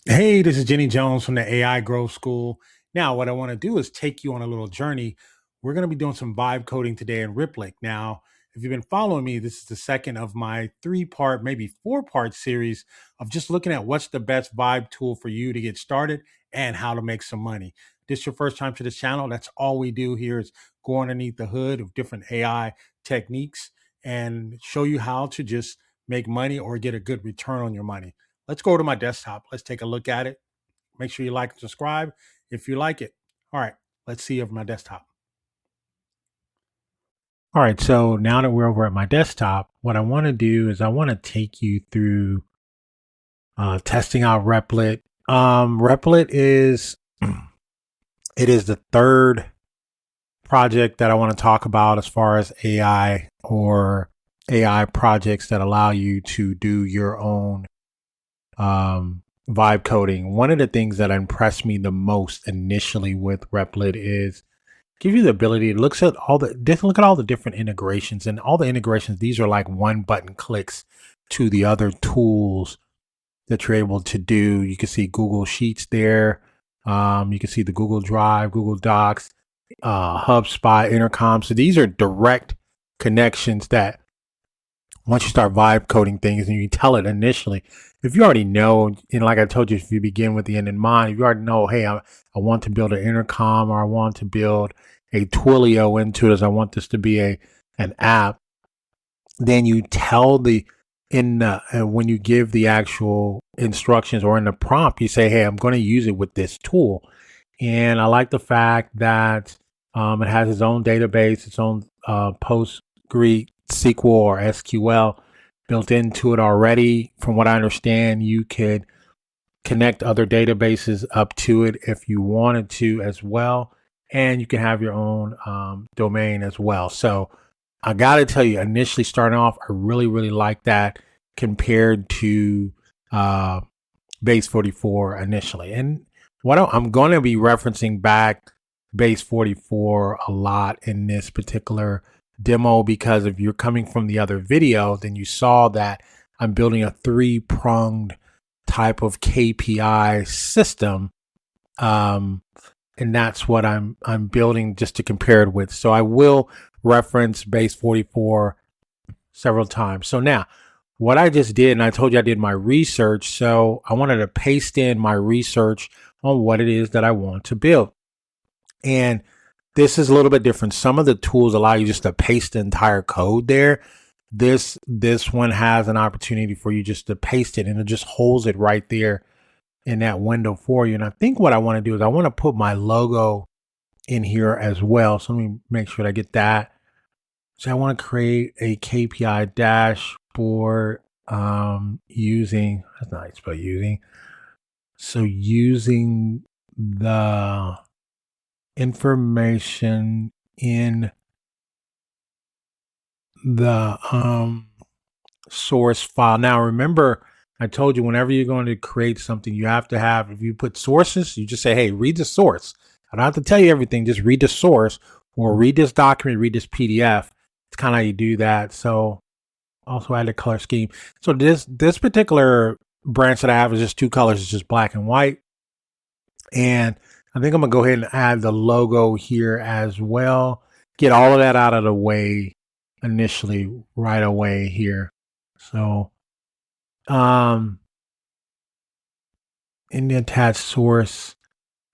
Hey, this is Jenny Jones from the AI Growth School. Now, what I want to do is take you on a little journey. We're going to be doing some vibe coding today in Replit. Now, if you've been following me, this is the second of my three-part, maybe four-part series of just looking at what's the best vibe tool for you to get started and how to make some money. This is your first time to this channel. That's all we do here is go underneath the hood of different AI techniques and show you how to just make money or get a good return on your money. Let's go to my desktop. Let's take a look at it. Make sure you like and subscribe if you like it. All right, let's see over my desktop. All right, so now that we're over at my desktop, what I want to do is I want to take you through testing out Replit. Replit is it is the third project that I want to talk about as far as AI or AI projects that allow you to do your own vibe coding. One of the things that impressed me the most initially with Replit is give you the ability to look at all the different integrations, and all the integrations. These are like one button clicks to the other tools that you're able to do. You can see Google Sheets there. You can see the Google Drive, Google Docs, HubSpot, Intercom. So these are direct connections that once you start vibe coding things and you tell it initially, if you already know, and like I told you, if you begin with the end in mind, if you already know, hey, I want to build an intercom, or I want to build a Twilio into this, I want this to be an app, then you tell when you give the actual instructions or in the prompt, you say, hey, I'm going to use it with this tool. And I like the fact that it has its own database, its own PostgreSQL or SQL built into it already. From what I understand, you could connect other databases up to it if you wanted to as well. And you can have your own domain as well. So I got to tell you, initially starting off, I really, really like that compared to Base 44 initially. And I'm going to be referencing back Base 44 a lot in this particular demo, because if you're coming from the other video, then you saw that I'm building a three-pronged type of KPI system. And that's what I'm building just to compare it with. So I will reference Base 44 several times. So now what I just did, and I told you I did my research, so I wanted to paste in my research on what it is that I want to build. And this is a little bit different. Some of the tools allow you just to paste the entire code there. This one has an opportunity for you just to paste it, and it just holds it right there in that window for you. And I think what I want to do is I want to put my logo in here as well. So let me make sure that I get that. So I want to create a KPI dashboard using, that's not how you spell using. So using the information in the source file. Now remember, I told you whenever you're going to create something, you have to have, if you put sources, you just say, hey, read the source. I don't have to tell you everything, just read the source, or read this document, read this PDF. It's kind of how you do that. So also add a color scheme. So this particular branch that I have is just two colors. It's just black and white. And I think I'm gonna go ahead and add the logo here as well. Get all of that out of the way initially right away here. So in the attached source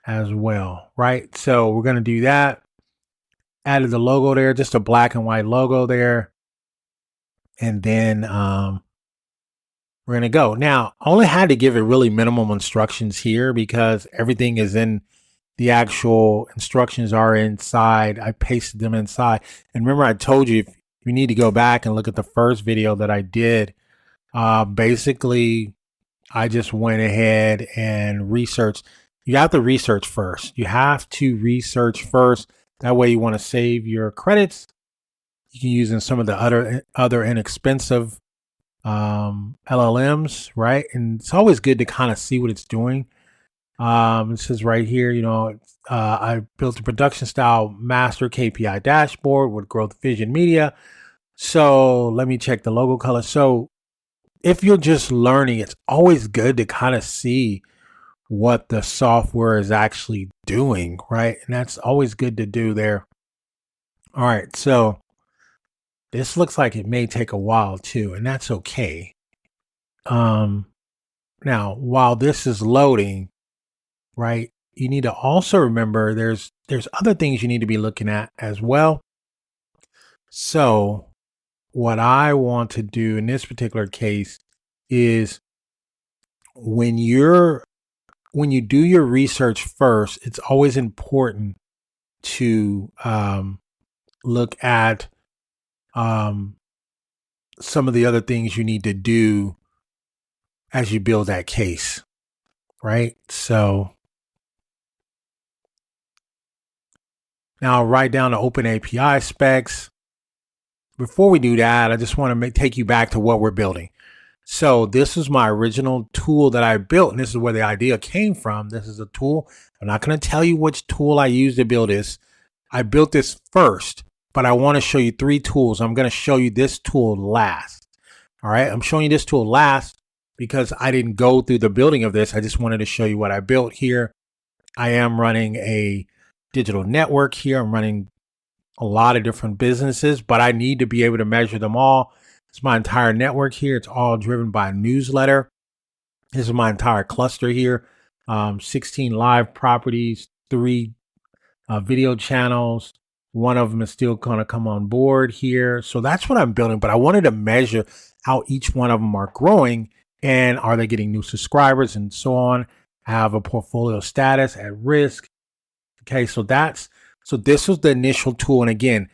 as well, right? So we're gonna do that. Added the logo there, just a black and white logo there. And then we're gonna go. Now, I only had to give it really minimum instructions here because everything is in the actual instructions are inside. I pasted them inside. And remember, I told you, if you need to go back and look at the first video that I did, basically, I just went ahead and researched. You have to research first. You have to research first. That way you want to save your credits. You can use in some of the other inexpensive LLMs, right? And it's always good to kind of see what it's doing. It says right here, I built a production style master KPI dashboard with Growth Vision Media. So let me check the logo color. So if you're just learning, it's always good to kind of see what the software is actually doing, right? And that's always good to do there. All right, so this looks like it may take a while too, and that's okay. Now, while this is loading, right, you need to also remember there's other things you need to be looking at as well. So what I want to do in this particular case is when you do your research first, it's always important to look at some of the other things you need to do as you build that case, right? So now I'll write down the open API specs. Before we do that, I just want to take you back to what we're building. So this is my original tool that I built, and this is where the idea came from. This is a tool. I'm not going to tell you which tool I used to build this. I built this first, but I want to show you 3 tools. I'm going to show you this tool last. All right, I'm showing you this tool last because I didn't go through the building of this. I just wanted to show you what I built here. I am running a digital network here. I'm running a lot of different businesses, but I need to be able to measure them all. It's my entire network here. It's all driven by a newsletter. This is my entire cluster here. 16 live properties, 3 video channels. One of them is still going to come on board here. So that's what I'm building, but I wanted to measure how each one of them are growing and are they getting new subscribers and so on. I have a portfolio status at risk. Okay, so this was the initial tool. And again,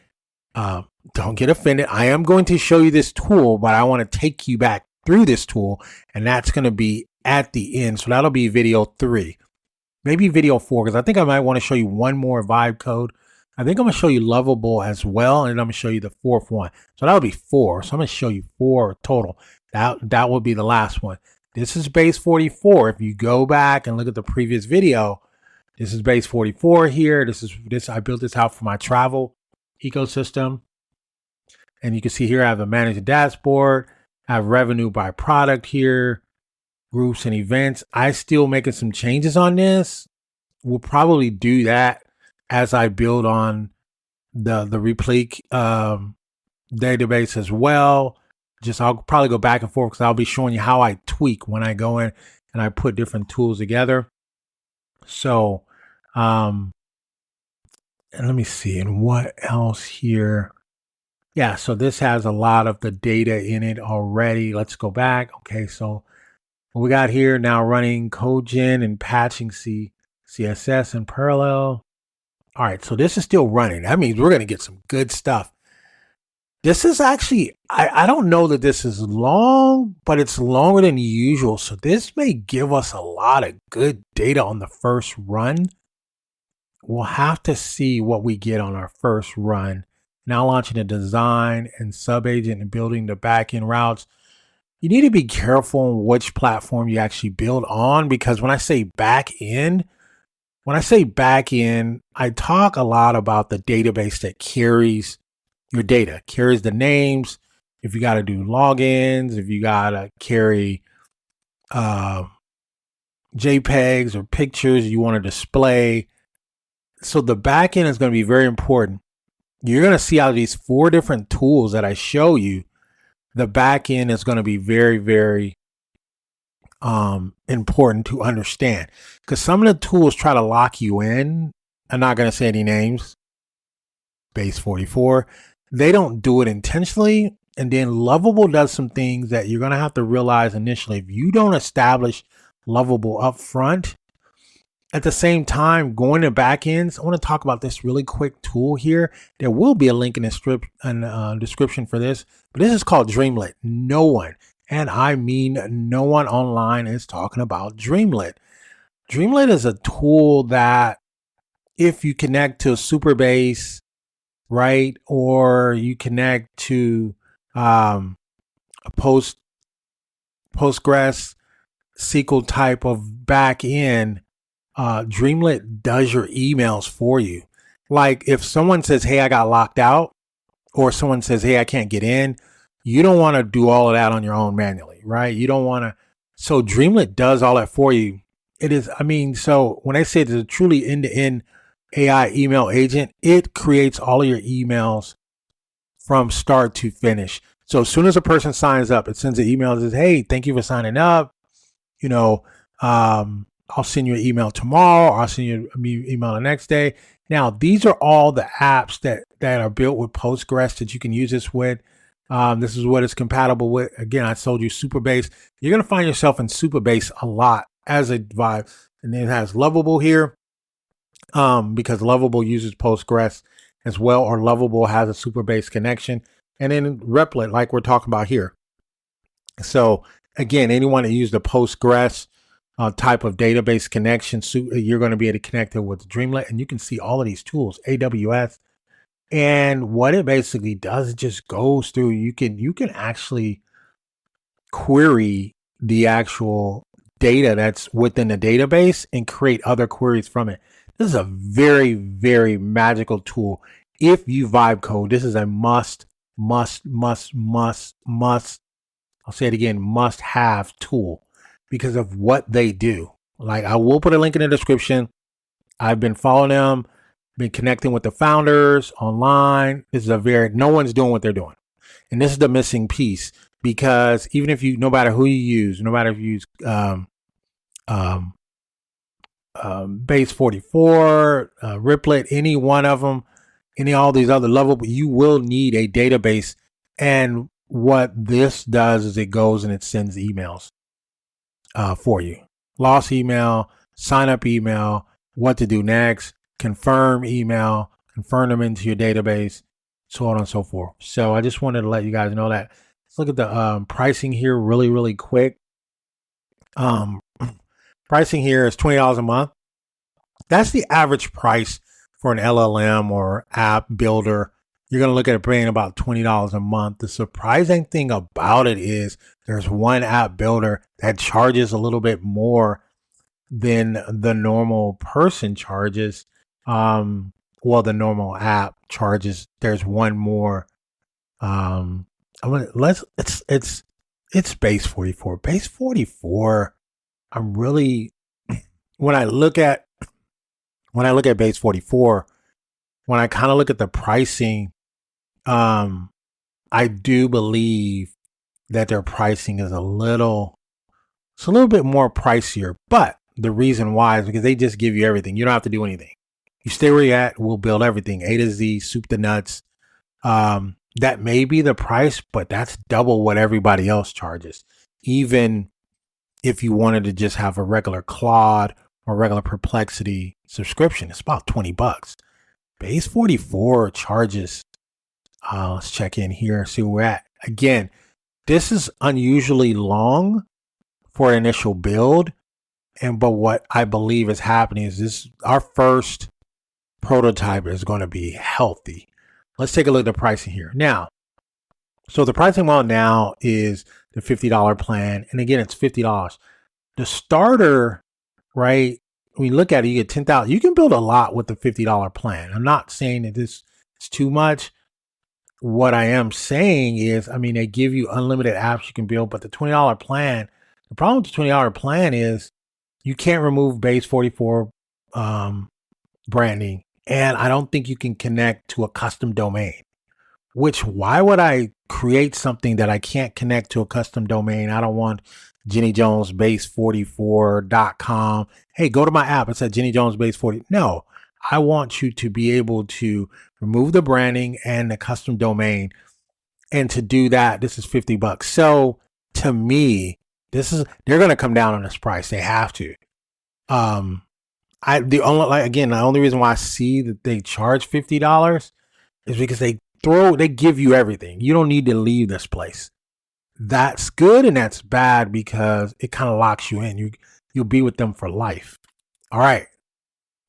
don't get offended. I am going to show you this tool, but I want to take you back through this tool, and that's going to be at the end. So that'll be video 3, maybe video 4, because I think I might want to show you one more vibe code. I think I'm going to show you Lovable as well, and I'm going to show you the 4th one. So that'll be 4. So I'm going to show you 4 total. That will be the last one. This is base 44. If you go back and look at the previous video, this is base 44 here. I built this out for my travel ecosystem. And you can see here I have a managed dashboard. I have revenue by product here, groups and events. I still making some changes on this. We'll probably do that as I build on the Replit database as well. I'll probably go back and forth because I'll be showing you how I tweak when I go in and I put different tools together. So, and let me see, and what else here? Yeah, so this has a lot of the data in it already. Let's go back. Okay, so what we got here now running CodeGen and patching CSS in parallel. All right, so this is still running. That means we're going to get some good stuff. This is actually, I don't know that this is long, but it's longer than usual. So this may give us a lot of good data on the first run. We'll have to see what we get on our first run. Now launching the design and sub-agent and building the back-end routes. You need to be careful on which platform you actually build on, because when I say back-end, I talk a lot about the database that carries your data, carries the names. If you got to do logins, if you got to carry JPEGs or pictures you want to display. So the backend is going to be very important. You're going to see out of these 4 different tools that I show you, the backend is going to be very, very important to understand, because some of the tools try to lock you in. I'm not going to say any names. Base 44. They don't do it intentionally. And then Lovable does some things that you're going to have to realize initially. If you don't establish Lovable up front, at the same time, going to backends, I want to talk about this really quick tool here. There will be a link in the description for this, but this is called Dreamlit. No one, and I mean no one online, is talking about Dreamlit. Dreamlit is a tool that if you connect to a Superbase, right, or you connect to a Postgres SQL type of back end, Dreamlit does your emails for you. Like if someone says, hey, I got locked out, or someone says, hey, I can't get in, you don't want to do all of that on your own manually, right? You don't want to. So Dreamlit does all that for you. It is. I mean, so when I say it's a truly end-to-end AI email agent, it creates all of your emails from start to finish. So as soon as a person signs up, it sends an email that says, "Hey, thank you for signing up. You know, I'll send you an email tomorrow, or I'll send you an email the next day." Now, these are all the apps that are built with Postgres that you can use this with. This is what it's compatible with. Again, I told you Supabase. You're going to find yourself in Supabase a lot as a vibe. And then it has Lovable here because Lovable uses Postgres as well, or Lovable has a Supabase connection. And then Replit, like we're talking about here. So again, anyone that uses the Postgres type of database connection, you're going to be able to connect it with Dreamlit, and you can see all of these tools, AWS. And what it basically does, it just goes through. You can actually query the actual data that's within the database and create other queries from it. This is a very, very magical tool. If you vibe code, this is a must. I'll say it again, must have tool because of what they do. Like, I will put a link in the description. I've been following them, been connecting with the founders online. This is no one's doing what they're doing. And this is the missing piece, because even if no matter who you use, no matter if you use Base 44, Replit, any one of them, all these other levels, you will need a database. And what this does is it goes and it sends emails for you. Lost email, sign up email, what to do next, confirm email, confirm them into your database, so on and so forth. So I just wanted to let you guys know that. Let's look at the pricing here really, really quick. Pricing here is $20 a month. That's the average price for an LLM or app builder. You're going to look at it paying about $20 a month. The surprising thing about it is there's one app builder that charges a little bit more than the normal person charges. The normal app charges. There's one more. It's Base 44. Base 44. I'm really, when I look at Base 44, when I kind of look at the pricing, I do believe that their pricing is a little bit more pricier. But the reason why is because they just give you everything. You don't have to do anything. You stay where you're at. We'll build everything, A to Z, soup to nuts. That may be the price, but that's double what everybody else charges. Even if you wanted to just have a regular Claude or regular Perplexity subscription, it's about $20. Base 44 charges. Let's check in here and see where we're at. Again, this is unusually long for an initial build. But what I believe is happening is our first prototype is going to be healthy. Let's take a look at the pricing here. Now, so the pricing model now is the $50 plan. And again, it's $50. The starter, right? When you look at it, you get 10,000. You can build a lot with the $50 plan. I'm not saying that this is too much. What I am saying is, they give you unlimited apps you can build, but the $20 plan, the problem with the $20 plan is you can't remove Base 44 branding. And I don't think you can connect to a custom domain, why would I create something that I can't connect to a custom domain? I don't want JennyJonesBase44.com. Hey, go to my app. It's at JennyJonesBase40. No, I want you to be able to remove the branding and the custom domain. And to do that, this is $50. So to me, they're going to come down on this price. They have to. The only reason why I see that they charge $50 is because they give you everything. You don't need to leave this place. That's good and that's bad because it kind of locks you in. You'll be with them for life. All right.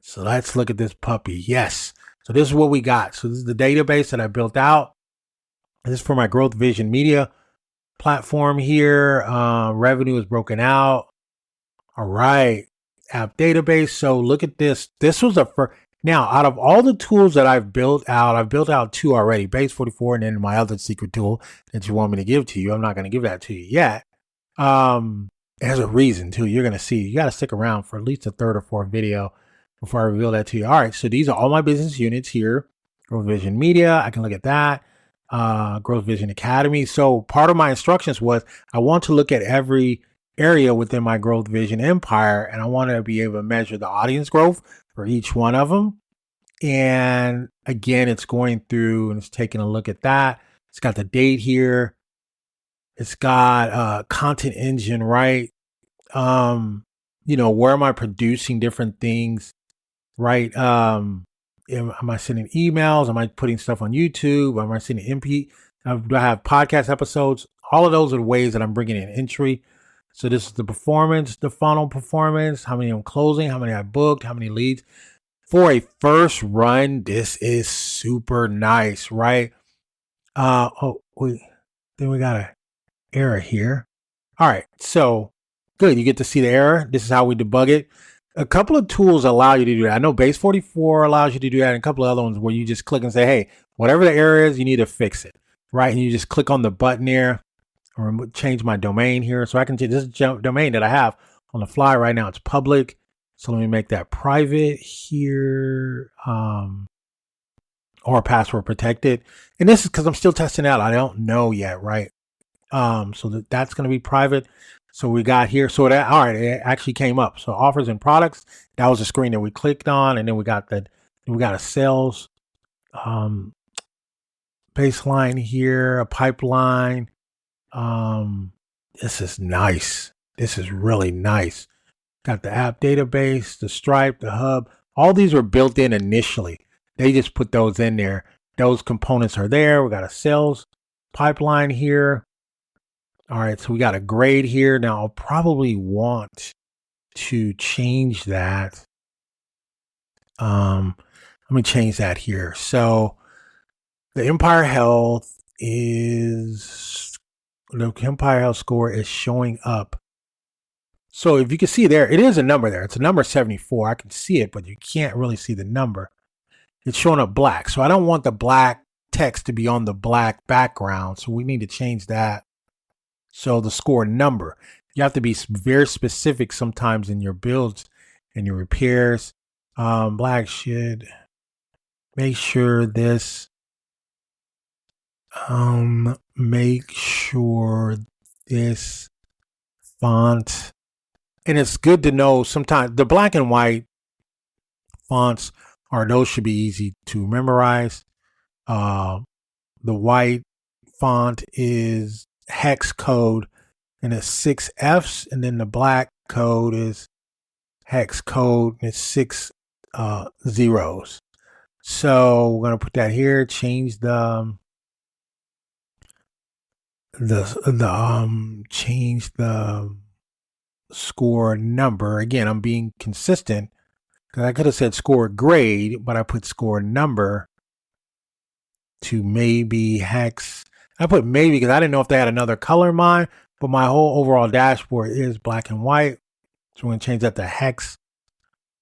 So let's look at this puppy. Yes. So this is what we got. So this is the database that I built out. This is for my Growth Vision Media platform here. Revenue is broken out. All right. App database. So look at this. This was now, out of all the tools that I've built out two already, Base 44, and then my other secret tool that you want me to give to you. I'm not going to give that to you yet. There's a reason too. You're going to see, you got to stick around for at least a third or fourth video before I reveal that to you. All right. So these are all my business units here. Growth Vision Media. I can look at that. Growth Vision Academy. So part of my instructions was I want to look at every area within my Growth Vision empire, and I want to be able to measure the audience growth for each one of them. And again, it's going through and it's taking a look at that. It's got the date here. It's got content engine, right? Where am I producing different things, right? Am I sending emails? Am I putting stuff on YouTube? Am I sending MP? Do I have podcast episodes? All of those are the ways that I'm bringing in entry. So this is the performance, the funnel performance, how many I'm closing, how many I booked, how many leads. For a first run, this is super nice, right? Then we got an error here. All right, so good. You get to see the error. This is how we debug it. A couple of tools allow you to do that. I know Base 44 allows you to do that, and a couple of other ones where you just click and say, hey, whatever the error is, you need to fix it, right? And you just click on the button there, or change my domain here. So I can change this domain that I have on the fly right now. It's public. So let me make that private here, or password protected. And this is because I'm still testing out. I don't know yet, right? So that's going to be private. So we got here. So that, all right, it actually came up. So offers and products. That was the screen that we clicked on, and then we got a sales baseline here, a pipeline. This is nice. This is really nice. Got the app database, the Stripe, the hub. All these were built in initially. They just put those in there. Those components are there. We got a sales pipeline here. All right, so we got a grade here. Now I'll probably want to change that. Let me change that here. So the Empire Health score is showing up. So if you can see there, it is a number there. It's a number 74. I can see it, but you can't really see the number. It's showing up black. So I don't want the black text to be on the black background. So we need to change that. So the score number, you have to be very specific sometimes in your builds and your repairs. Black should make sure this, font. And it's good to know sometimes the black and white fonts those should be easy to memorize. The white font is hex code and it's 6 Fs, and then the black code is hex code and it's 6 zeros. So we're going to put that here, change change the score number. Again, I'm being consistent because I could have said score grade, but I put score number to maybe hex. I put maybe because I didn't know if they had another color in mind, but my whole overall dashboard is black and white. So we're going to change that to hex.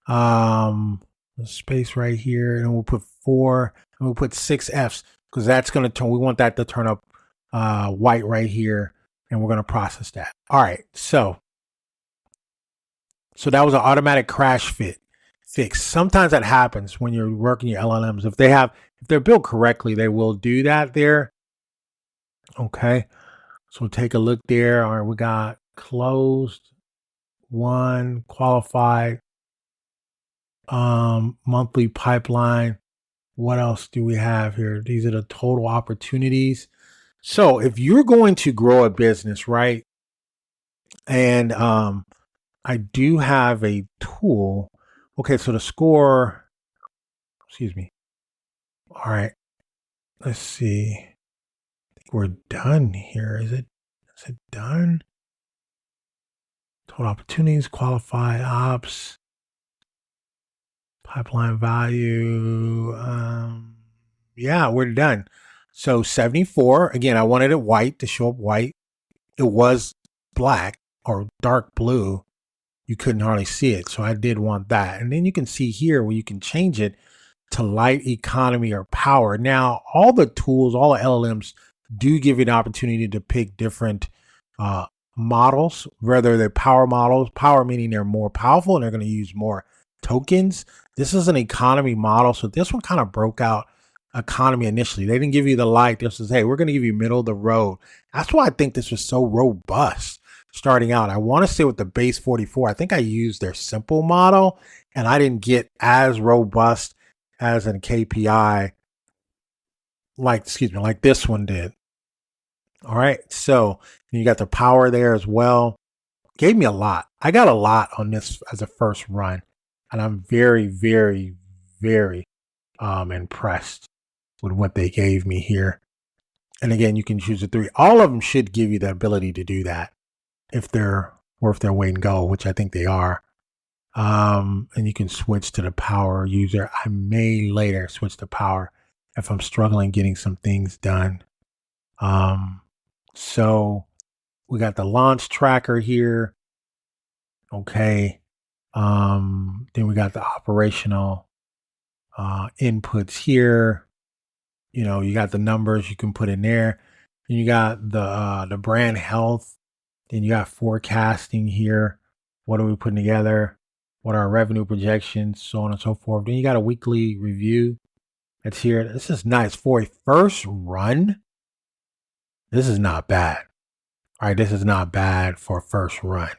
The space right here, and we'll put 4, and we'll put 6 Fs because that's going to turn, we want that to turn up white right here, and we're going to process that. All right, so that was an automatic crash fix. Sometimes that happens when you're working your LLMs. If they're built correctly, they will do that there. Okay, so take a look there. All right, we got closed, 1, qualified, monthly pipeline. What else do we have here? These are the total opportunities. So if you're going to grow a business, right? And I do have a tool. Okay, so the score, excuse me. All right, let's see. I think we're done here. Is it done? Total opportunities, qualified ops, pipeline value. Yeah, we're done. So 74, again, I wanted it white to show up white. It was black or dark blue. You couldn't hardly see it. So I did want that. And then you can see here where you can change it to light, economy, or power. Now, all the tools, all the LLMs do give you an opportunity to pick different models, whether they're power models, power meaning they're more powerful and they're going to use more tokens. This is an economy model. So this one kind of broke out economy initially. They didn't give you the light. This is, hey, we're going to give you middle of the road. That's why I think this was so robust starting out. I want to say with the base 44, I think I used their simple model and I didn't get as robust as a KPI like this one did. All right. So you got the power there as well. Gave me a lot. I got a lot on this as a first run. And I'm very, very, very impressed with what they gave me here. And again, you can choose a 3. All of them should give you the ability to do that if they're worth their weight in gold, which I think they are. And you can switch to the power user. I may later switch to power if I'm struggling getting some things done. So we got the launch tracker here. Okay. Then we got the operational inputs here. You know, you got the numbers you can put in there. And you got the brand health. Then you got forecasting here. What are we putting together? What are our revenue projections? So on and so forth. Then you got a weekly review. That's here. This is nice for a first run. This is not bad. All right, this is not bad for a first run.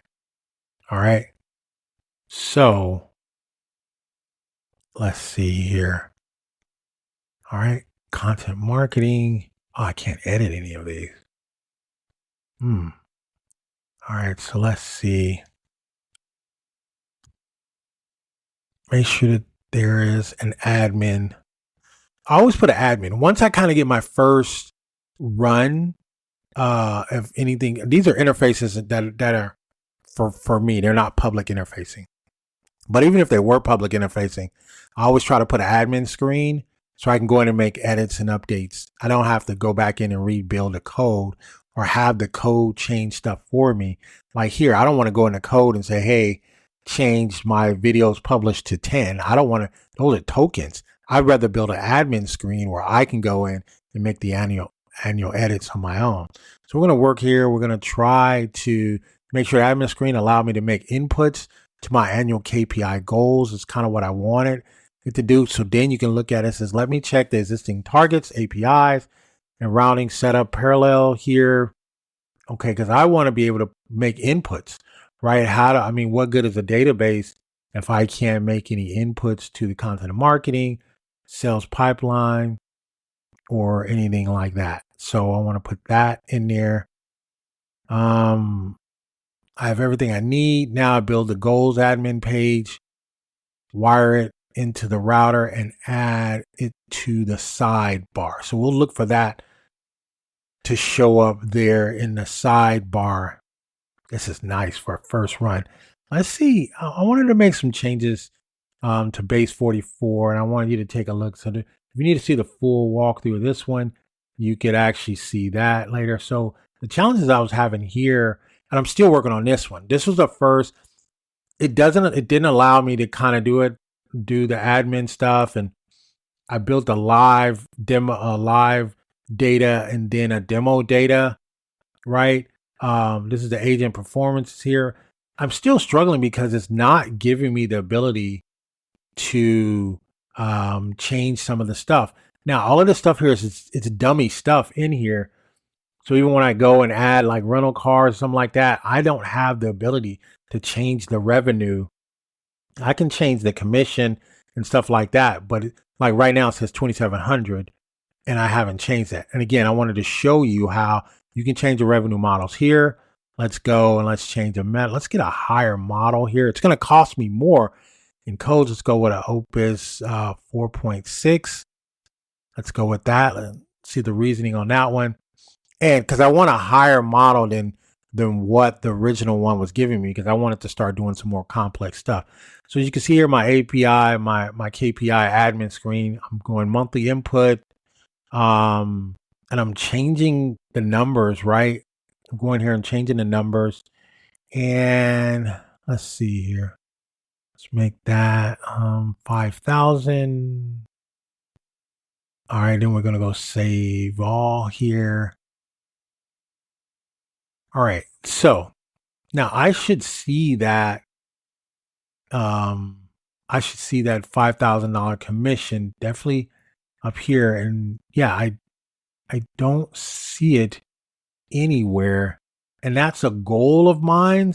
All right. So let's see here. All right, content marketing. Oh, I can't edit any of these. All right, so let's see. Make sure that there is an admin. I always put an admin. Once I kind of get my first run, if anything, these are interfaces that are for me. They're not public interfacing. But even if they were public interfacing, I always try to put an admin screen so I can go in and make edits and updates. I don't have to go back in and rebuild the code or have the code change stuff for me. Like here, I don't want to go in the code and say, hey, change my videos published to 10. I don't want to, those are tokens. I'd rather build an admin screen where I can go in and make the annual edits on my own. So we're going to work here. We're going to try to make sure the admin screen allow me to make inputs to my annual KPI goals. It's kind of what I wanted it to do. So then you can look at it. It says, let me check the existing targets, APIs, and routing setup parallel here. Okay, because I want to be able to make inputs, right? What good is a database if I can't make any inputs to the content marketing, sales pipeline, or anything like that? So I want to put that in there. I have everything I need. Now I build the goals admin page, wire it into the router, and add it to the sidebar. So we'll look for that to show up there in the sidebar. This is nice for a first run. Let's see. I wanted to make some changes to base 44, and I wanted you to take a look. So if you need to see the full walkthrough of this one, you could actually see that later. So the challenges I was having here, and I'm still working on this one. This was the first. It didn't allow me to kind of do the admin stuff, and I built a live data and then a demo data, right? This is the agent performance here. I'm still struggling because it's not giving me the ability to change some of the stuff. Now, all of this stuff here it's dummy stuff in here. So even when I go and add like rental cars, something like that, I don't have the ability to change the revenue. I can change the commission and stuff like that. But like right now it says 2,700 and I haven't changed that. And again, I wanted to show you how you can change the revenue models here. Let's go and let's change the meta. Let's get a higher model here. It's going to cost me more in codes. Let's go with an Opus 4.6. Let's go with that. Let's see the reasoning on that one. And because I want a higher model than what the original one was giving me, because I wanted to start doing some more complex stuff. So you can see here my API, my KPI admin screen. I'm going monthly input, and I'm changing the numbers, right? I'm going here and changing the numbers. And let's see here. Let's make that 5,000. All right, then we're going to go save all here. All right. So now I should see that $5,000 commission definitely up here. And yeah, I don't see it anywhere. And that's a goal of mine.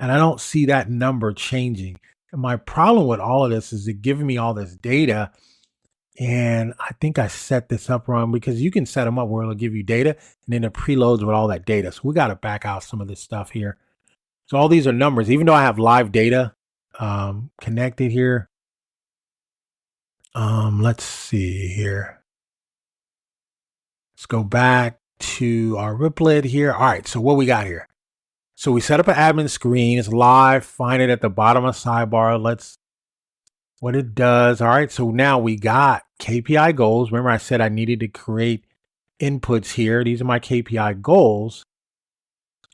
And I don't see that number changing. And my problem with all of this is it giving me all this data. And I think I set this up wrong because you can set them up where it'll give you data and then it preloads with all that data. So we got to back out some of this stuff here. So all these are numbers, even though I have live data connected here. Let's see here. Let's go back to our Replit here. All right, so what we got here. So we set up an admin screen. It's live. Find it at the bottom of the sidebar. What it does. All right, so now we got KPI goals. Remember I said I needed to create inputs here. These are my KPI goals.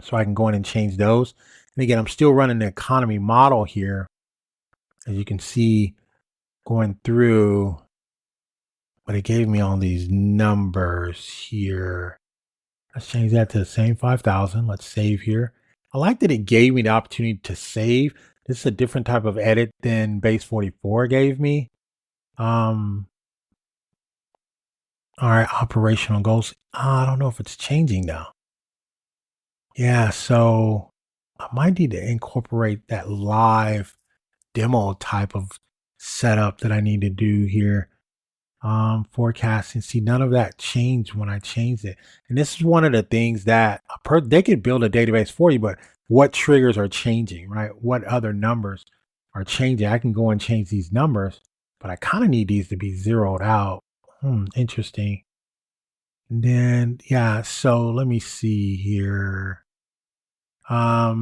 So I can go in and change those. And again, I'm still running the economy model here. As you can see, going through, but it gave me all these numbers here. Let's change that to the same 5,000. Let's save here. I like that it gave me the opportunity to save. This is a different type of edit than base 44 gave me. All right, operational goals. I don't know if it's changing now. Yeah, so I might need to incorporate that live demo type of setup that I need to do here. Forecasting. See, none of that changed when I changed it. And this is one of the things that they could build a database for you, but what triggers are changing, right? What other numbers are changing? I can go and change these numbers, but I kind of need these to be zeroed out. Interesting. And then, yeah, so let me see here. All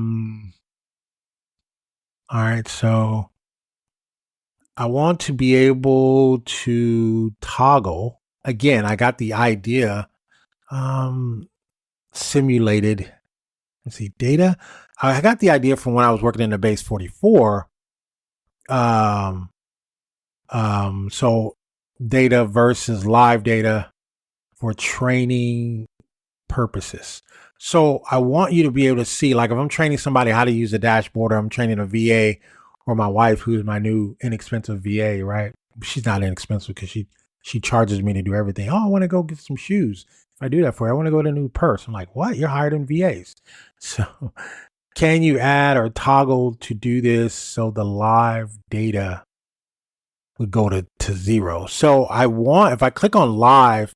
right, so I want to be able to toggle. Again, I got the idea simulated. Let's see, data. I got the idea from when I was working in the base 44. So data versus live data for training purposes. So I want you to be able to see, like if I'm training somebody how to use a dashboard, or I'm training a VA, or my wife, who's my new inexpensive VA, right? She's not inexpensive because she charges me to do everything. Oh, I want to go get some shoes. If I do that for her, I want to go get a new purse. I'm like, what? You're hired in VAs. So can you add or toggle to do this so the live data would go to zero? So if I click on live,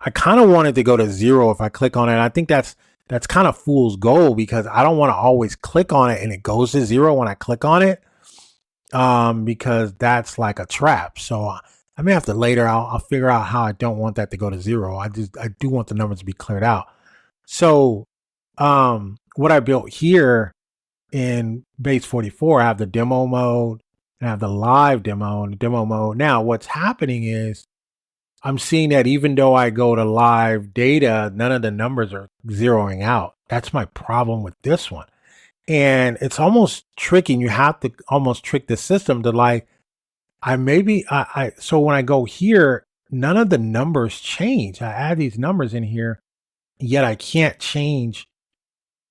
I kind of want it to go to zero if I click on it. I think that's kind of fool's gold because I don't want to always click on it and it goes to zero when I click on it, because that's like a trap. So I may have to later, I'll figure out how I don't want that to go to zero. I do want the numbers to be cleared out. So what I built here in base 44, I have the demo mode and I have the live demo and the demo mode. Now what's happening is I'm seeing that even though I go to live data, none of the numbers are zeroing out. That's my problem with this one. And it's almost tricky. You have to almost trick the system to like, so when I go here, none of the numbers change. I add these numbers in here, yet I can't change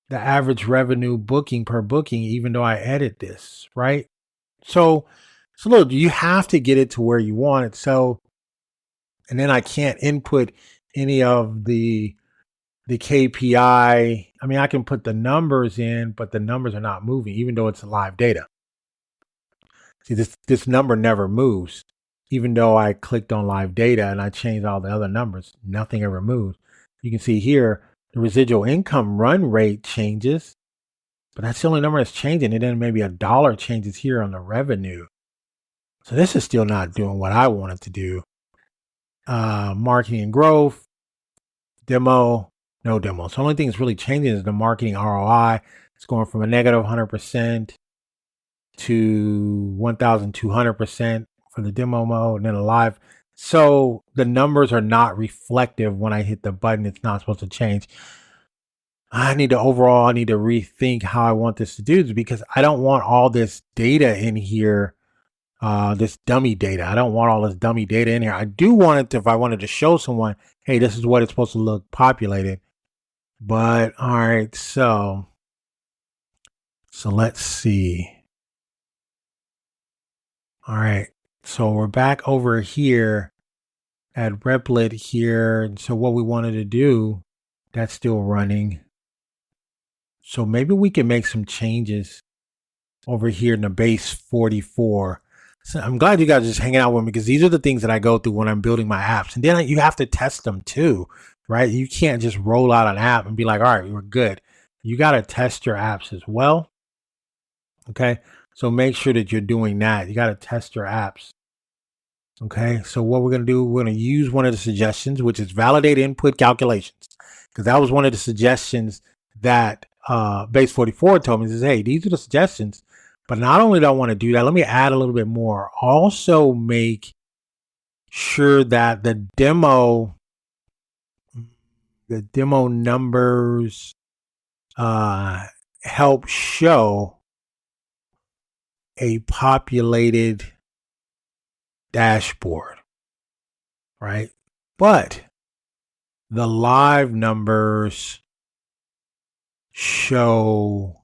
the average revenue booking per booking, even though I edit this, right? So look, you have to get it to where you want it. So, and then I can't input any of the KPI. I mean, I can put the numbers in, but the numbers are not moving, even though it's live data. See, this number never moves. Even though I clicked on live data and I changed all the other numbers, nothing ever moves. You can see here, the residual income run rate changes, but that's the only number that's changing. And then maybe $1 changes here on the revenue. So this is still not doing what I wanted to do. Marketing and growth, demo, no demo. So the only thing that's really changing is the marketing ROI. It's going from a negative 100% to 1,200% for the demo mode, and then a live. So the numbers are not reflective when I hit the button. It's not supposed to change. I need to rethink how I want this to do this, because I don't want all this data in here. This dummy data. I don't want all this dummy data in here. I do want it to, if I wanted to show someone, hey, this is what it's supposed to look populated. But all right, so let's see. All right, so we're back over here at Replit here. And so what we wanted to do, that's still running. So maybe we can make some changes over here in the base 44. So I'm glad you guys are just hanging out with me, because these are the things that I go through when I'm building my apps. And then you have to test them too, right? You can't just roll out an app and be like, all right, we're good. You got to test your apps as well. Okay. So make sure that you're doing that. You got to test your apps. Okay. So what we're going to do, we're going to use one of the suggestions, which is validate input calculations, because that was one of the suggestions that base 44 told me. It says, hey, these are the suggestions. But not only do I want to do that, let me add a little bit more. Also make sure that the demo numbers help show a populated dashboard, right? But the live numbers show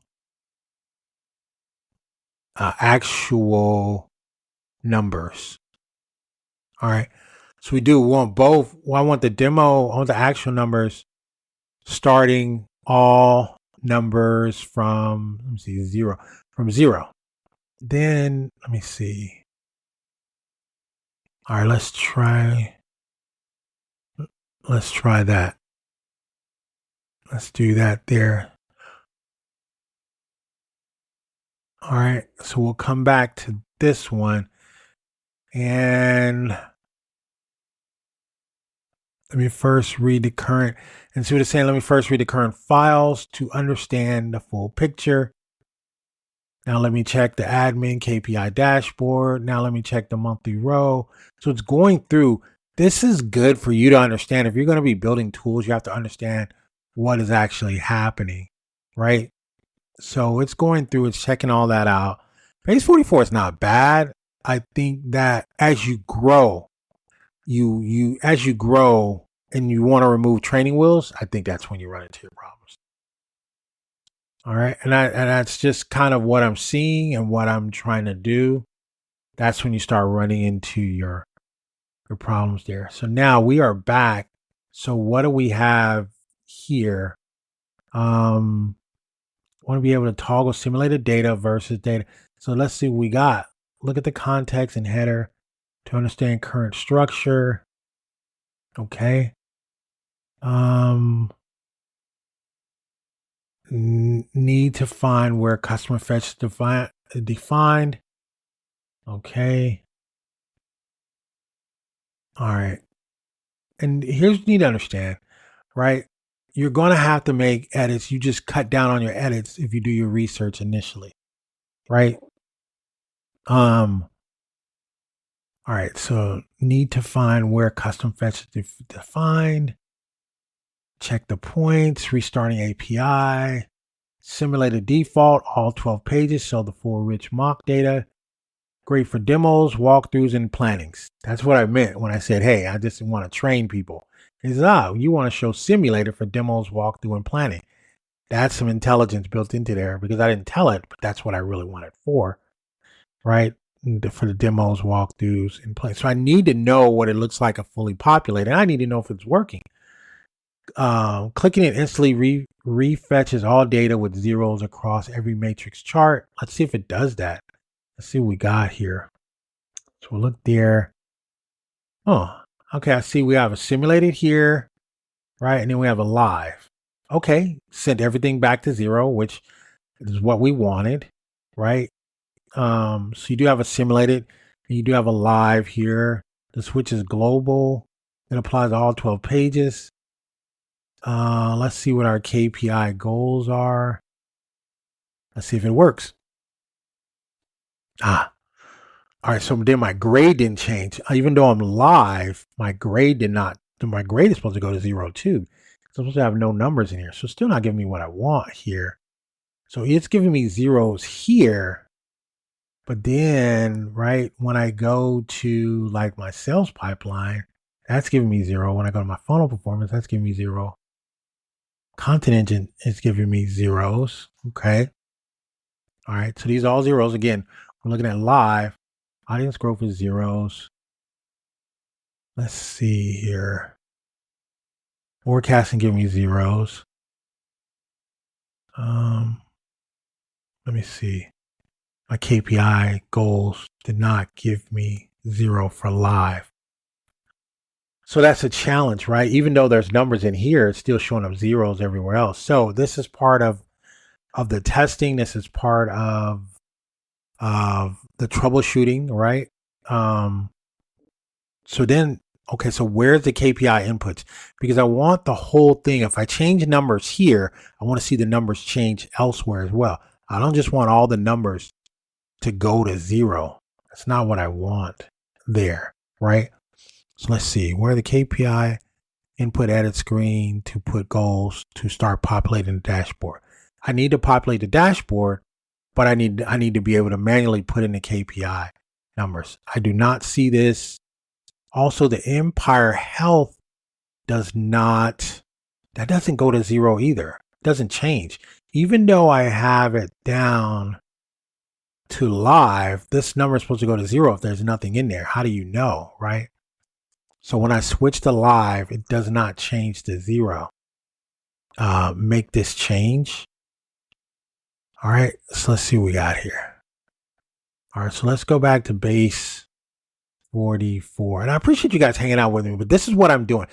actual numbers. All right. So we want both. Well, I want the demo, I want the actual numbers starting all numbers from, let me see, from zero. Then let me see. All right, let's try that. Let's do that there. All right, so we'll come back to this one, and let me first read the current, and see what it's saying. Let me first read the current files to understand the full picture. Now let me check the admin KPI dashboard. Now let me check the monthly row. So it's going through. This is good for you to understand. If you're going to be building tools, you have to understand what is actually happening, right? So it's going through, it's checking all that out. Base 44 is not bad. I think that as you grow, as you grow and you want to remove training wheels, I think that's when you run into your problems. All right. And that's just kind of what I'm seeing and what I'm trying to do. That's when you start running into your problems there. So now we are back. So what do we have here? Want to be able to toggle simulated data versus data. So let's see what we got. Look at the context and header to understand current structure. Okay. Need to find where customer fetch is defined. Okay. All right. And here's what you need to understand, right? You're going to have to make edits. You just cut down on your edits if you do your research initially, right? All right. So need to find where custom fetch is defined. Check the points, restarting API, simulated default, all 12 pages, show the full rich mock data. Great for demos, walkthroughs, and plannings. That's what I meant when I said, hey, I just want to train people. It's you want to show simulated for demos, walkthrough, and planning. That's some intelligence built into there, because I didn't tell it, but that's what I really want it for, right? For the demos, walkthroughs, and planning. So I need to know what it looks like a fully populated. I need to know if it's working. Clicking it instantly refetches all data with zeros across every matrix chart. Let's see if it does that. Let's see what we got here. So we'll look there. Oh, okay. I see we have a simulated here, right? And then we have a live. Okay. Sent everything back to zero, which is what we wanted, right? So you do have a simulated and you do have a live here. The switch is global. It applies to all 12 pages. Let's see what our KPI goals are. Let's see if it works. All right. So then my grade didn't change. Even though I'm live, my grade did not. My grade is supposed to go to 0 too. It's supposed to have no numbers in here. So it's still not giving me what I want here. So it's giving me zeros here. But then, right, when I go to like my sales pipeline, that's giving me 0. When I go to my funnel performance, that's giving me 0. Content engine is giving me zeros. Okay. All right. So these are all zeros. Again, we're looking at live. Audience growth is zeros. Let's see here. Forecasting giving me zeros. Let me see. My KPI goals did not give me 0 for live. So that's a challenge, right? Even though there's numbers in here, it's still showing up zeros everywhere else. So this is part of the testing. This is part of the troubleshooting, right? So then, okay, so where's the KPI inputs? Because I want the whole thing. If I change numbers here, I want to see the numbers change elsewhere as well. I don't just want all the numbers to go to 0. That's not what I want there, right? So let's see where the KPI input edit screen to put goals to start populating the dashboard. I need to populate the dashboard, but I need to be able to manually put in the KPI numbers. I do not see this. Also, the Empire Health doesn't go to 0 either. It doesn't change. Even though I have it down to live, this number is supposed to go to 0 if there's nothing in there. How do you know, right? So when I switch to live, it does not change to 0. Make this change. All right, so let's see what we got here. All right, so let's go back to base 44. And I appreciate you guys hanging out with me, but this is what I'm doing.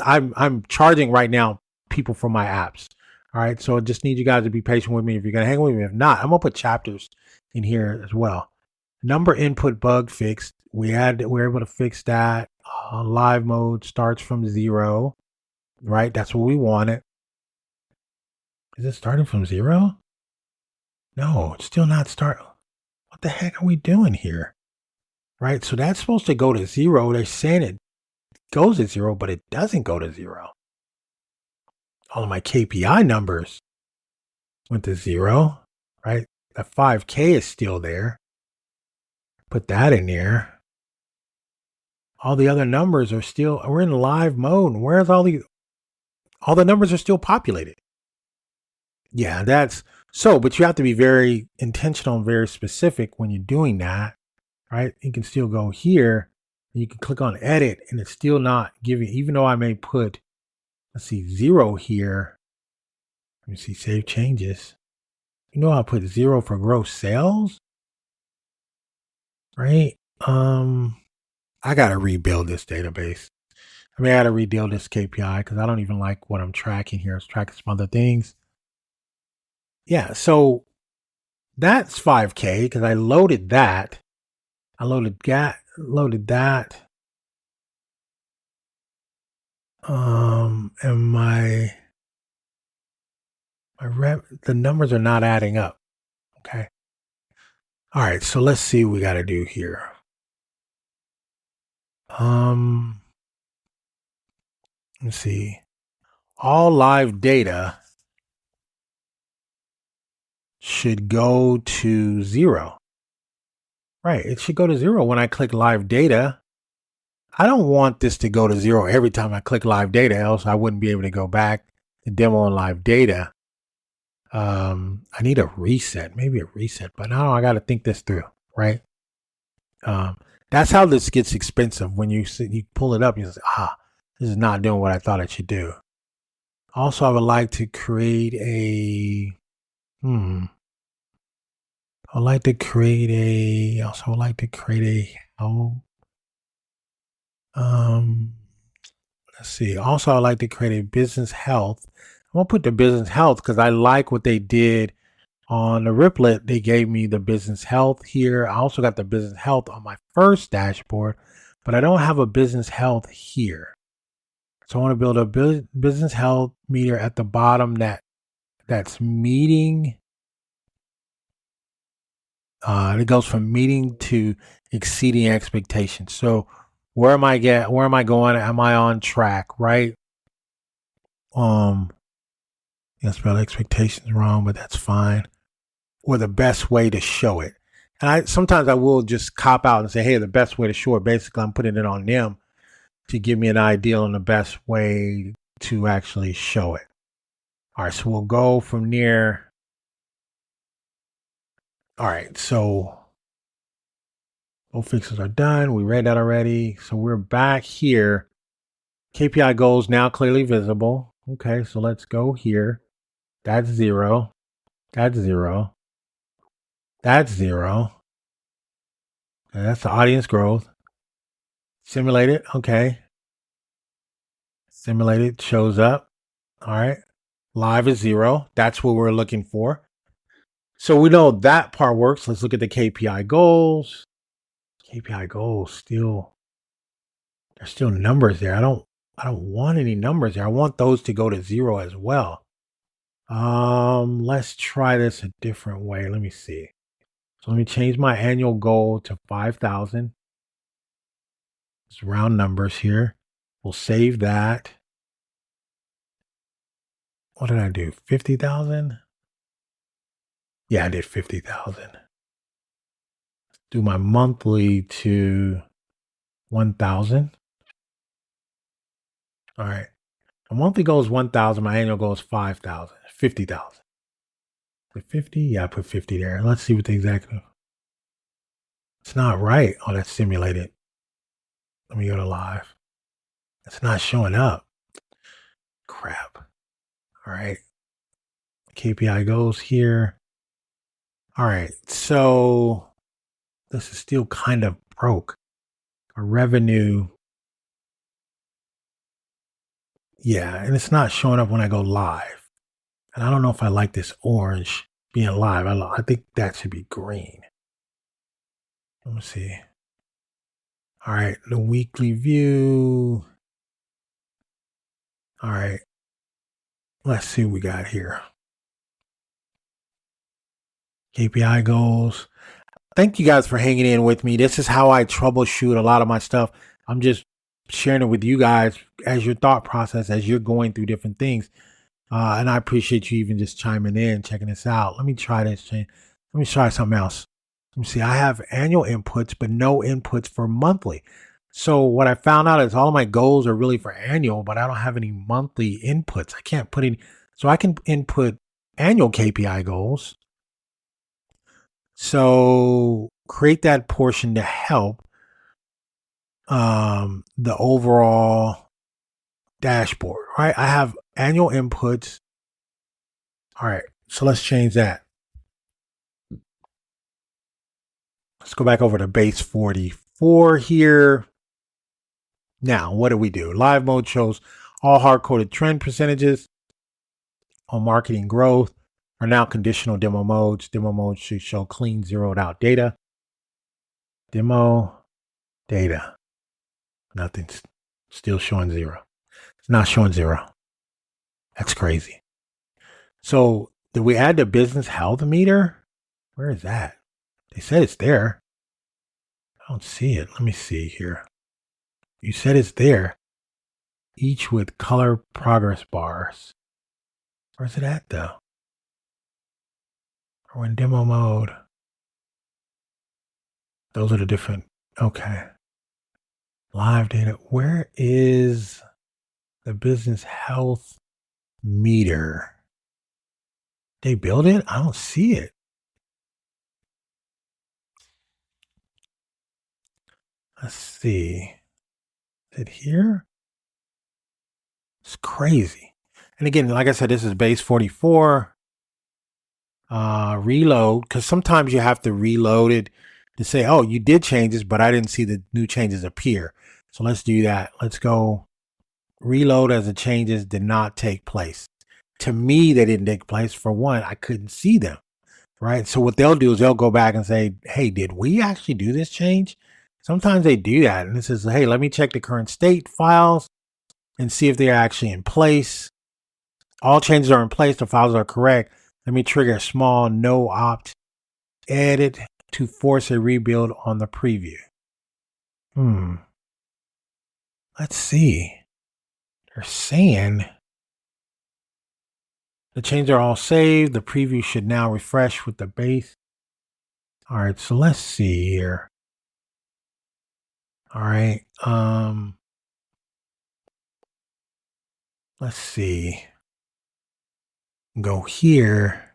I'm charging right now people for my apps. All right, so I just need you guys to be patient with me if you're gonna hang with me. If not, I'm gonna put chapters in here as well. Number input bug fixed. We're able to fix that. Live mode starts from 0, right? That's what we wanted. Is it starting from 0? No, it's still not starting. What the heck are we doing here? Right, so that's supposed to go to 0. They're saying it goes to 0, but it doesn't go to 0. All of my KPI numbers went to 0, right? The 5K is still there. Put that in there. All the other numbers are still, we're in live mode. Where's all the numbers are still populated. Yeah, but you have to be very intentional and very specific when you're doing that, right? You can still go here, and you can click on edit, and it's still not giving, even though I may put, let's see, 0 here. Let me see, save changes. You know, I'll put 0 for gross sales, right? I got to rebuild this database. I got to rebuild this KPI because I don't even like what I'm tracking here. It's tracking some other things. Yeah, so that's 5K because I loaded that. I loaded that. And the numbers are not adding up. Okay. All right, so let's see what we got to do here. Let's see. All live data should go to 0. Right, it should go to 0 when I click live data. I don't want this to go to 0 every time I click live data, else I wouldn't be able to go back to demo on live data. I need a reset, maybe a reset, but now I got to think this through, right? That's how this gets expensive. When you pull it up, you say, this is not doing what I thought it should do. Also, I would like to create a, let's see. Also, I'd like to create a business health. I'm going to put the business health because I like what they did on the Replit. They gave me the business health here. I also got the business health on my first dashboard, but I don't have a business health here. So I want to build a business health meter at the bottom that's meeting. It goes from meeting to exceeding expectations. So where am I going? Am I on track? Right? I spelled expectations wrong, but that's fine. Or the best way to show it. And sometimes I will just cop out and say, hey, the best way to show it. Basically, I'm putting it on them to give me an idea on the best way to actually show it. All right, so we'll go from near. All right, so both fixes are done. We read that already. So we're back here. KPI goals now clearly visible. Okay, so let's go here. That's 0. That's 0. That's 0. And that's the audience growth. Simulated. Okay. Simulated shows up. All right. Live is 0. That's what we're looking for. So we know that part works. Let's look at the KPI goals. KPI goals still, there's still numbers there. I don't want any numbers there. I want those to go to 0 as well. Let's try this a different way. Let me see. So let me change my annual goal to 5,000. It's round numbers here. We'll save that. What did I do? 50,000? Yeah, I did 50,000. Do my monthly to 1,000. All right. My monthly goal is 1,000. My annual goal is 5,000. 50,000. Put 50? Yeah, I put 50 there. Let's see what the exact. It's not right. Oh, that's simulated. Let me go to live. It's not showing up. Crap. All right. KPI goes here. All right. So this is still kind of broke. Our revenue. Yeah. And it's not showing up when I go live. And I don't know if I like this orange being live. I think that should be green. Let me see. All right. The weekly view. All right. Let's see what we got here. KPI goals. Thank you guys for hanging in with me. This is how I troubleshoot a lot of my stuff. I'm just sharing it with you guys as your thought process, as you're going through different things. And I appreciate you even just chiming in, checking this out. Let me try this. Let me try something else. Let me see. I have annual inputs, but no inputs for monthly. So what I found out is all of my goals are really for annual, but I don't have any monthly inputs. I can't put any. So I can input annual KPI goals. So create that portion to help the overall dashboard, right? I have annual inputs. All right, so let's change that. Let's go back over to base 44 here. Now, what do we do? Live mode shows all hard-coded trend percentages on marketing growth are now conditional demo modes. Demo mode should show clean, zeroed out data. Demo data. Nothing's still showing 0. It's not showing 0. That's crazy. So did we add the business health meter? Where is that? They said it's there. I don't see it. Let me see here. You said it's there. Each with color progress bars. Where's it at though? Or in demo mode. Those are the different. Okay. Live data. Where is the business health meter? They build it? I don't see it. Let's see. Is it here? It's crazy. And again, like I said, this is base 44. Reload, because sometimes you have to reload it to say, oh, you did changes, but I didn't see the new changes appear. So let's do that. Let's go reload as the changes did not take place. To me, they didn't take place. For one, I couldn't see them, right? So what they'll do is they'll go back and say, hey, did we actually do this change? Sometimes they do that. And it says, hey, let me check the current state files and see if they're actually in place. All changes are in place. The files are correct. Let me trigger a small no opt edit to force a rebuild on the preview. Let's see. They're saying the changes are all saved. The preview should now refresh with the base. All right, so let's see here. All right. Let's see. Go here.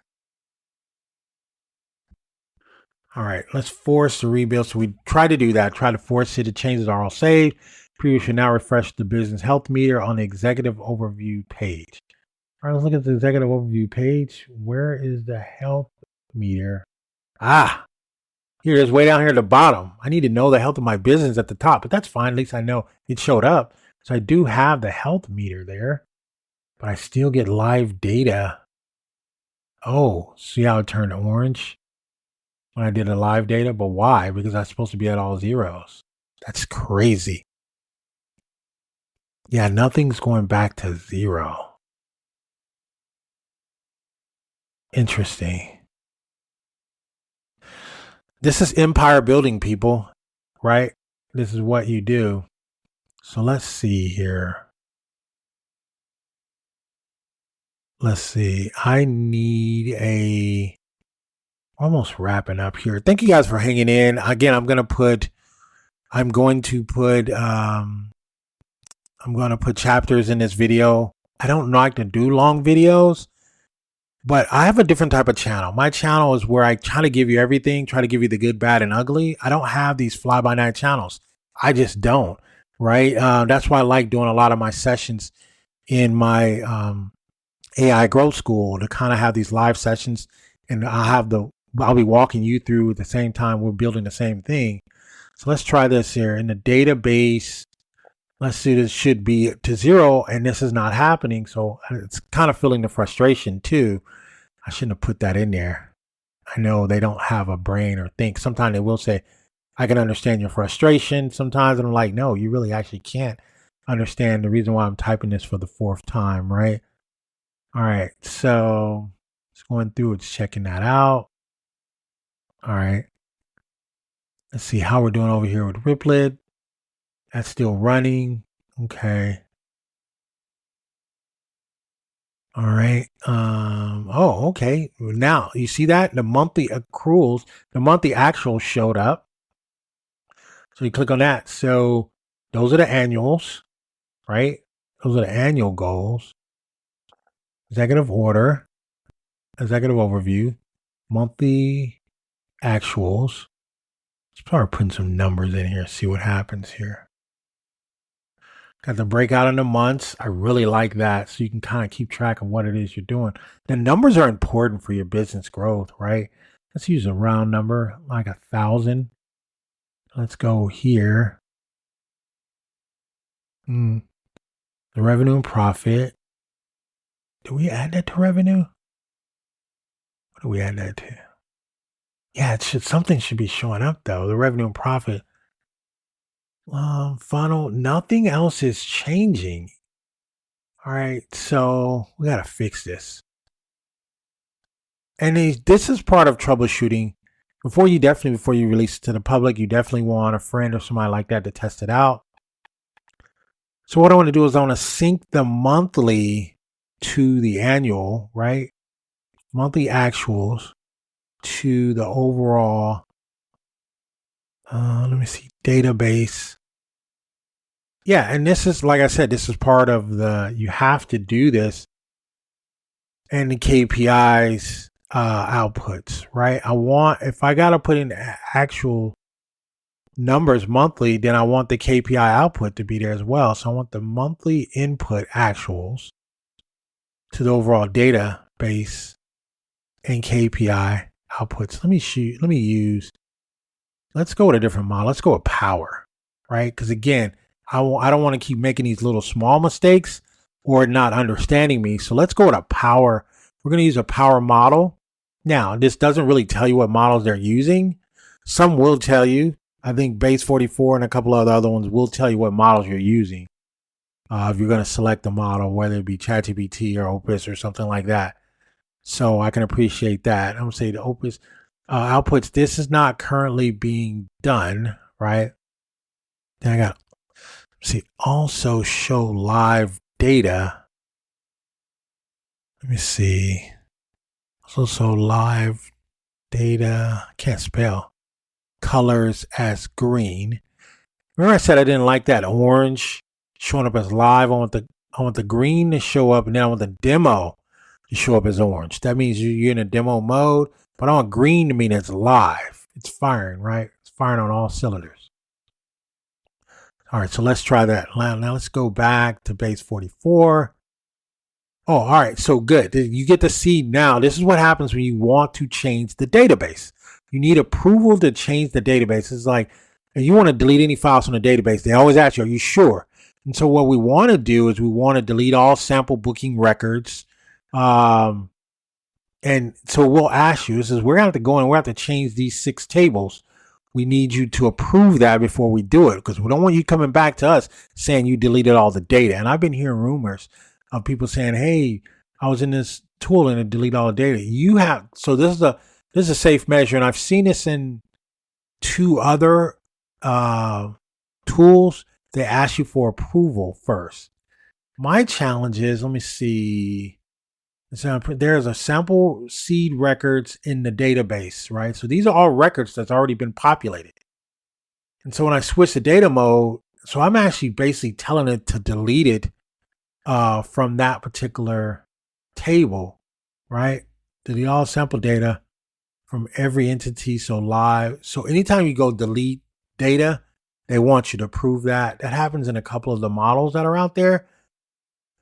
All right, let's force the rebuild. So we try to do that. Try to force it. The changes are all saved. Preview should now refresh the business health meter on the executive overview page. All right, let's look at the executive overview page. Where is the health meter? Here it is, way down here at the bottom. I need to know the health of my business at the top, but that's fine. At least I know it showed up. So I do have the health meter there, but I still get live data. Oh, see how it turned orange when I did the live data? But why? Because I'm supposed to be at all zeros. That's crazy. Yeah, nothing's going back to zero. Interesting. This is empire building, people, right? This is what you do. So let's see here. Let's see. I need almost wrapping up here. Thank you guys for hanging in. Again, I'm going to put chapters in this video. I don't like to do long videos, but I have a different type of channel. My channel is where I try to give you everything, try to give you the good, bad, and ugly. I don't have these fly-by-night channels. I just don't, right? That's why I like doing a lot of my sessions in my AI Growth School, to kind of have these live sessions, and I'll be walking you through at the same time we're building the same thing. So let's try this here. In the database, let's see, this should be to zero, and this is not happening. So it's kind of feeling the frustration too. I shouldn't have put that in there. I know they don't have a brain or think. Sometimes they will say, I can understand your frustration. Sometimes I'm like, no, you really actually can't understand the reason why I'm typing this for the fourth time, right? All right, so it's going through, it's checking that out. All right. Let's see how we're doing over here with Replit. That's still running. Okay. All right. Oh, okay. Now you see that the monthly accruals, the monthly actuals showed up. So you click on that. So those are the annuals, right? Those are the annual goals. Executive order, executive overview, monthly actuals. Let's start putting some numbers in here, see what happens here. Got the breakout in the months. I really like that. So you can kind of keep track of what it is you're doing. The numbers are important for your business growth, right? Let's use a round number, like 1,000. Let's go here. The revenue and profit. Do we add that to revenue? What do we add that to? Yeah, something should be showing up though. The revenue and profit. Funnel, nothing else is changing. All right, so we got to fix this. And this is part of troubleshooting. Before you release it to the public, you definitely want a friend or somebody like that to test it out. So what I want to do is I want to sync the monthly to the annual, right? Monthly actuals to the overall, let me see, database. Yeah, and this is, like I said, this is part of you have to do this, and the KPIs outputs, right? If I got to put in actual numbers monthly, then I want the KPI output to be there as well. So I want the monthly input actuals to the overall database and KPI outputs. Let's go with a different model. Let's go with power, right? Because again, I don't want to keep making these little small mistakes or not understanding me. So let's go with a power. We're going to use a power model. Now, this doesn't really tell you what models they're using. Some will tell you. I think Base 44 and a couple of the other ones will tell you what models you're using. If you're going to select a model, whether it be ChatGPT or Opus or something like that. So I can appreciate that. I'm going to say the Opus outputs, this is not currently being done, right? Then I got, also show live data. Let me see. Also live data, I can't spell. Colors as green. Remember I said I didn't like that orange showing up as live. I want the green to show up, and then I want the demo to show up as orange. That means you're in a demo mode, but I want green to mean it's live. It's firing, right? It's firing on all cylinders. All right, so let's try that. Now let's go back to base 44. Oh, all right, so good. You get to see now, this is what happens when you want to change the database. You need approval to change the database. It's like, if you want to delete any files from the database, they always ask you, are you sure? And so what we want to do is we want to delete all sample booking records. And so we'll ask you, this is, we're going to have to go and we're going to have to change these 6 tables. We need you to approve that before we do it, because we don't want you coming back to us saying you deleted all the data. And I've been hearing rumors of people saying, hey, I was in this tool and it deleted all the data. You have, so this is a safe measure. And I've seen this in 2 other tools. They ask you for approval first. My challenge is, let me see. There's a sample seed records in the database, right? So these are all records that's already been populated. And so when I switch to data mode, so I'm actually basically telling it to delete it from that particular table, right? Delete all sample data from every entity. So live. So anytime you go delete data, they want you to approve that. That happens in a couple of the models that are out there.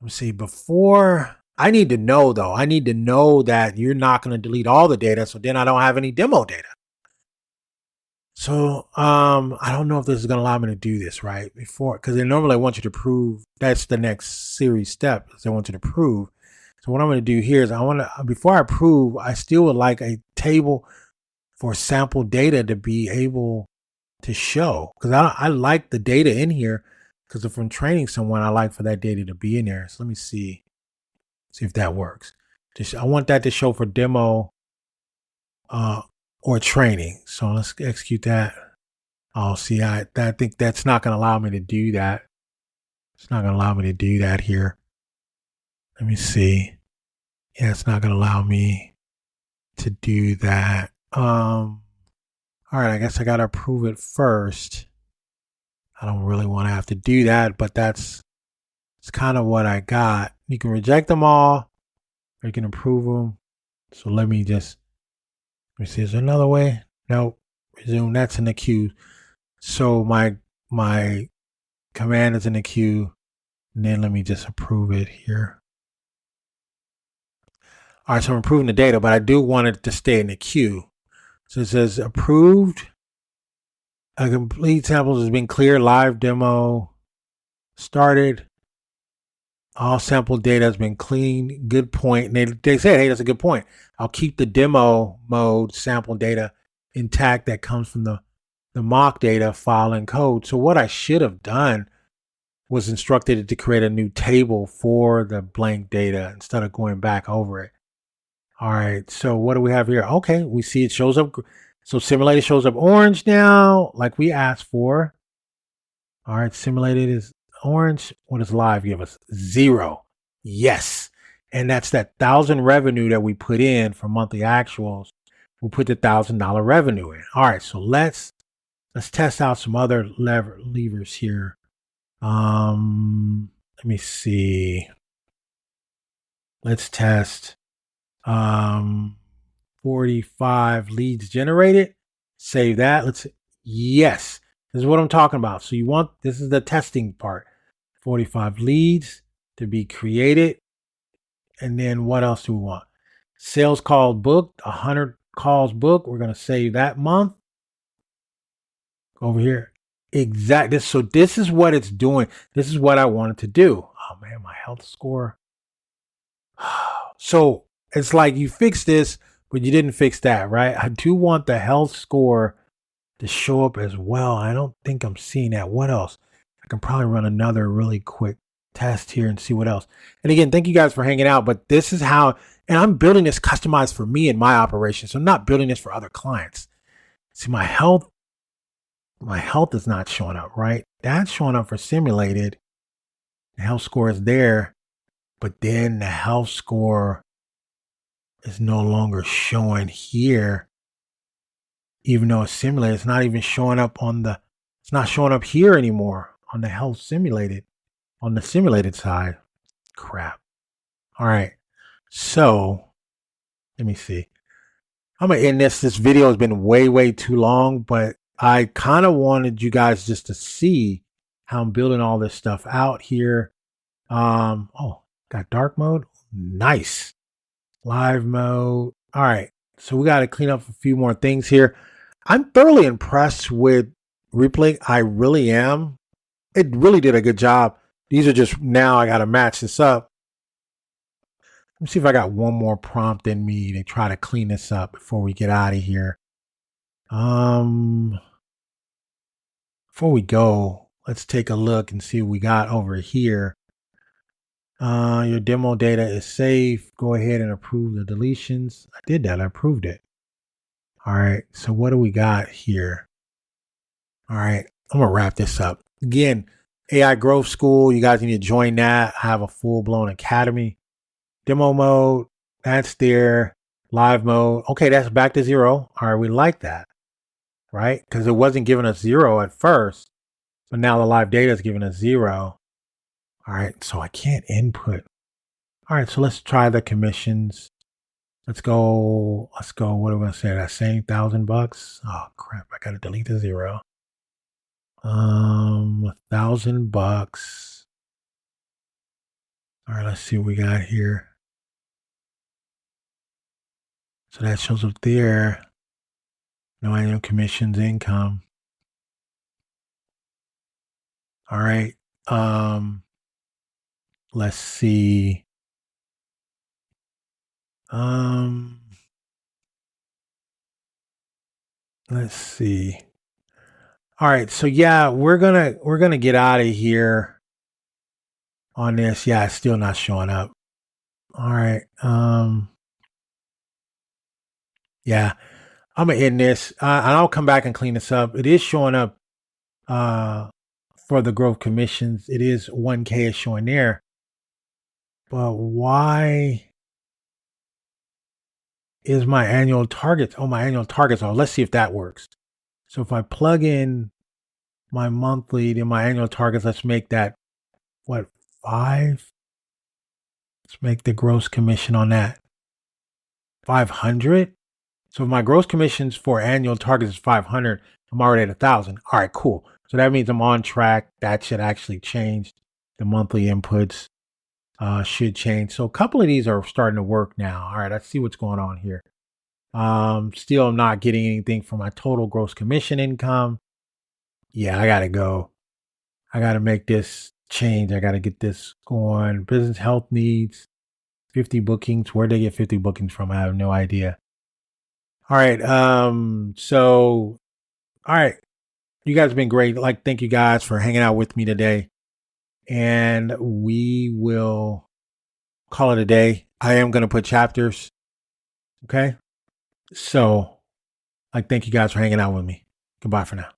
Let me see. Before, I need to know though. I need to know that you're not going to delete all the data, so then I don't have any demo data. So I don't know if this is going to allow me to do this right before, because they normally want you to prove. That's the next series step. They want you to prove. So what I'm going to do here is before I approve, I still would like a table for sample data to be able to show, because I like the data in here, because if I'm training someone, I like for that data to be in there. So let me see if that works. I want that to show for demo or training. So let's execute that. Oh, see, I think that's not going to allow me to do that. It's not going to allow me to do that here. Let me see. Yeah, it's not going to allow me to do that. All right, I guess I got to approve it first. I don't really want to have to do that, but it's kind of what I got. You can reject them all, or you can approve them. So let me see, is there another way? Nope. Resume, that's in the queue. So my command is in the queue, and then let me just approve it here. All right, so I'm approving the data, but I do want it to stay in the queue. So it says approved. A complete sample has been cleared. Live demo started. All sample data has been cleaned. Good point. And they said, hey, that's a good point. I'll keep the demo mode sample data intact that comes from the mock data file and code. So what I should have done was instructed it to create a new table for the blank data instead of going back over it. All right, so what do we have here? Okay, we see it shows up. So simulated shows up orange now, like we asked for. All right, simulated is orange. What does live give us? 0. Yes. And that's that 1,000 revenue that we put in for monthly actuals. We'll put the $1,000 revenue in. All right, so let's test out some other levers here. Let me see. Let's test 45 leads generated. Save that. Yes, this is what I'm talking about. So this is the testing part. 45 leads to be created. And then what else do we want? Sales calls booked, 100 calls booked. We're going to save that month. Over here. Exactly. So this is what it's doing. This is what I wanted to do. Oh man, my health score. So it's like you fixed this, but you didn't fix that, right? I do want the health score to show up as well. I don't think I'm seeing that. What else? I can probably run another really quick test here and see what else. And again, thank you guys for hanging out, but this is how, and I'm building this customized for me and my operation. So I'm not building this for other clients. See, my health is not showing up, right? That's showing up for simulated. The health score is there, but then the health score is no longer showing here. Even though it's simulated, it's not even showing up it's not showing up here anymore on the health simulated, on the simulated side. Crap. All right. So let me see. I'm gonna end this. This video has been way too long, but I kind of wanted you guys just to see how I'm building all this stuff out here. Oh, got dark mode. Nice. Live mode. All right. So we got to clean up a few more things here. I'm thoroughly impressed with Replit. I really am. It really did a good job. These are just, now I got to match this up. Let me see if I got one more prompt in me to try to clean this up before we get out of here. Before we go, let's take a look and see what we got over here. Your demo data is safe. Go ahead and approve the deletions. I did that. I approved it. All right. So what do we got here? All right. I'm going to wrap this up. Again, AI Growth School. You guys need to join that. I have a full-blown academy. Demo mode. That's there. Live mode. Okay, that's back to 0. All right. We like that. Right? Because it wasn't giving us 0 at first. But now the live data is giving us 0. All right, so I can't input. All right, so let's try the commissions. Let's go. What are we gonna say? That same $1,000. Oh crap! I gotta delete the 0. $1,000. All right, let's see what we got here. So that shows up there. No annual commissions income. All right. Let's see. Let's see. All right, so yeah, we're gonna get out of here on this. Yeah, it's still not showing up. All right. Yeah, I'm gonna end this. And I'll come back and clean this up. It is showing up for the growth commissions. It is 1K is showing there. But why is my annual targets? Oh, my annual targets. Oh, let's see if that works. So if I plug in my monthly, then my annual targets, let's make that, what, 5? Let's make the gross commission on that 500. So if my gross commissions for annual targets is 500, I'm already at 1,000. All right, cool. So that means I'm on track. That should actually change. The monthly inputs should change. So a couple of these are starting to work now. All right, let's see what's going on here. Still not getting anything for my total gross commission income. Yeah, I gotta go. I gotta make this change. I gotta get this going. Business health needs 50 bookings. Where'd they get 50 bookings from? I have no idea. All right. So, all right. You guys have been great. Thank you guys for hanging out with me today. And we will call it a day. I am going to put chapters. Okay. So, thank you guys for hanging out with me. Goodbye for now.